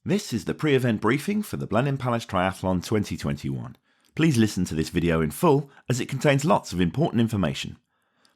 This is the pre-event briefing for the Blenheim Triathlon 2021. Please listen to this video in full as it contains lots of important information.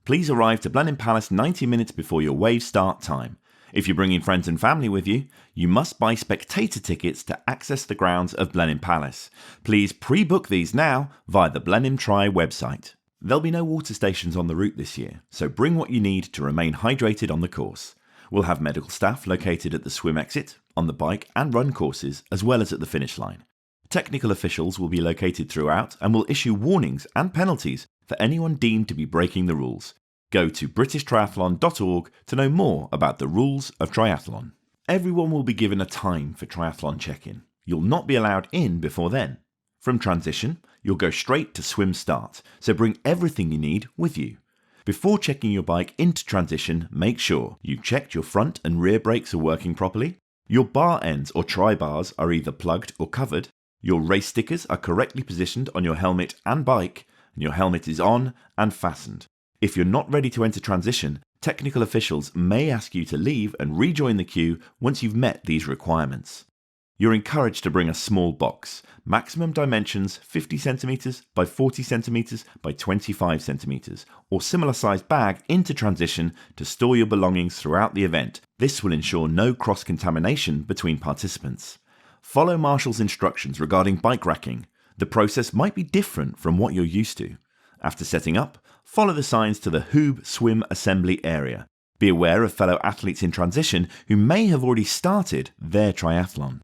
Please arrive to Blenheim Palace 90 minutes before your wave start time. If you're bringing friends and family with you, you must buy spectator tickets to access the grounds of Blenheim Palace. Please pre-book these now via the Blenheim Tri website. There'll be no water stations on the route this year, so bring what you need to remain hydrated on the course. We'll have medical staff located at the swim exit, on the bike and run courses, as well as at the finish line. Technical officials will be located throughout and will issue warnings and penalties for anyone deemed to be breaking the rules. Go to britishtriathlon.org to know more about the rules of triathlon. Everyone will be given a time for triathlon check-in. You'll not be allowed in before then. From transition, you'll go straight to swim start, so bring everything you need with you. Before checking your bike into transition, make sure you've checked your front and rear brakes are working properly, your bar ends or tri-bars are either plugged or covered, your race stickers are correctly positioned on your helmet and bike, and your helmet is on and fastened. If you're not ready to enter transition, technical officials may ask you to leave and rejoin the queue once you've met these requirements. You're encouraged to bring a small box, maximum dimensions 50 cm by 40 cm by 25 cm, or similar sized bag into transition to store your belongings throughout the event. This will ensure no cross-contamination between participants. Follow Marshall's instructions regarding bike racking. The process might be different from what you're used to. After setting up, follow the signs to the Hoob Swim Assembly area. Be aware of fellow athletes in transition who may have already started their triathlon.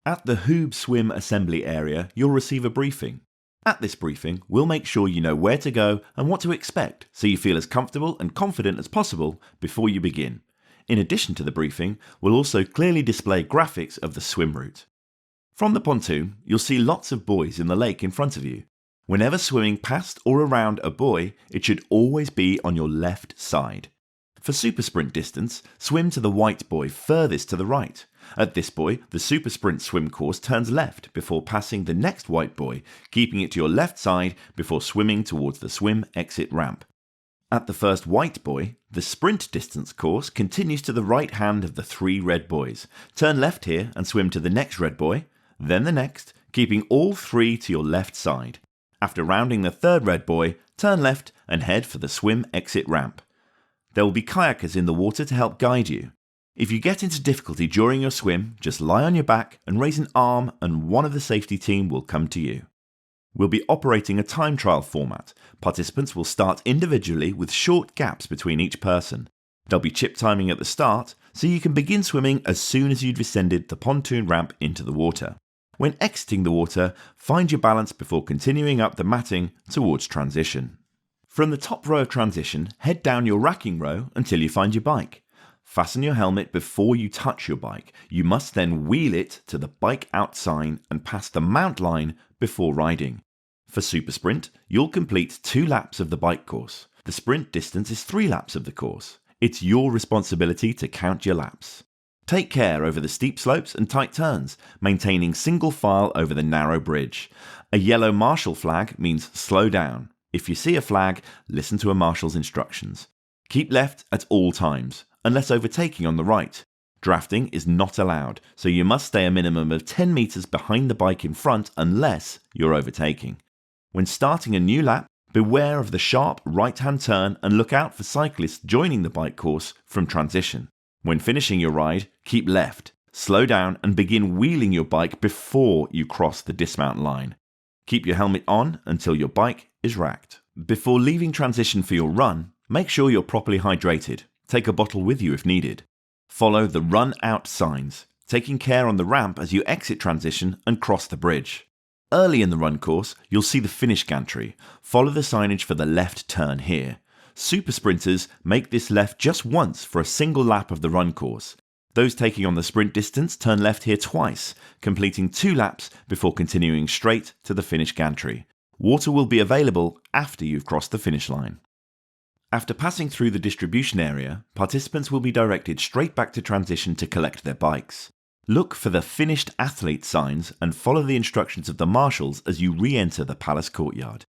At the Hoob Swim Assembly area, you'll receive a briefing. At this briefing, we'll make sure you know where to go and what to expect so you feel as comfortable and confident as possible before you begin. In addition to the briefing, we'll also clearly display graphics of the swim route. From the pontoon, you'll see lots of buoys in the lake in front of you. Whenever swimming past or around a buoy, it should always be on your left side. For super sprint distance, swim to the white buoy furthest to the right. At this buoy, the super sprint swim course turns left before passing the next white buoy, keeping it to your left side before swimming towards the swim exit ramp. At the first white buoy, the sprint distance course continues to the right hand of the three red buoys. Turn left here and swim to the next red buoy, then the next, keeping all three to your left side. After rounding the third red buoy, turn left and head for the swim exit ramp. There will be kayakers in the water to help guide you. If you get into difficulty during your swim, just lie on your back and raise an arm and one of the safety team will come to you. We'll be operating a time trial format. Participants will start individually with short gaps between each person. There'll be chip timing at the start, so you can begin swimming as soon as you've descended the pontoon ramp into the water. When exiting the water, find your balance before continuing up the matting towards transition. From the top row of transition, head down your racking row until you find your bike. Fasten your helmet before you touch your bike. You must then wheel it to the bike out sign and pass the mount line before riding. For super sprint, you'll complete 2 laps of the bike course. The sprint distance is 3 laps of the course. It's your responsibility to count your laps. Take care over the steep slopes and tight turns, maintaining single file over the narrow bridge. A yellow marshal flag means slow down. If you see a flag, listen to a marshal's instructions. Keep left at all times, unless overtaking on the right. Drafting is not allowed, so you must stay a minimum of 10 meters behind the bike in front unless you're overtaking. When starting a new lap, beware of the sharp right-hand turn and look out for cyclists joining the bike course from transition. When finishing your ride, keep left, slow down and begin wheeling your bike before you cross the dismount line. Keep your helmet on until your bike is racked. Before leaving transition for your run, make sure you're properly hydrated. Take a bottle with you if needed. Follow the run out signs, taking care on the ramp as you exit transition and cross the bridge. Early in the run course, you'll see the finish gantry. Follow the signage for the left turn here. Super sprinters make this left just once for a single lap of the run course. Those taking on the sprint distance turn left here twice, completing 2 laps before continuing straight to the finish gantry. Water will be available after you've crossed the finish line. After passing through the distribution area, participants will be directed straight back to transition to collect their bikes. Look for the finished athlete signs and follow the instructions of the marshals as you re-enter the palace courtyard.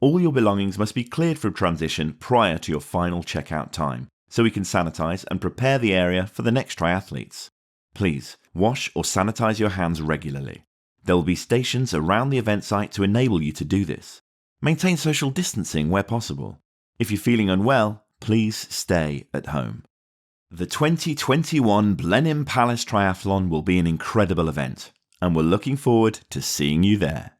All your belongings must be cleared from transition prior to your final checkout time, so we can sanitize and prepare the area for the next triathletes. Please, Wash or sanitize your hands regularly. There will be stations around the event site to enable you to do this. Maintain social distancing where possible. If you're feeling unwell, please stay at home. The 2021 Blenheim Palace Triathlon will be an incredible event, and we're looking forward to seeing you there.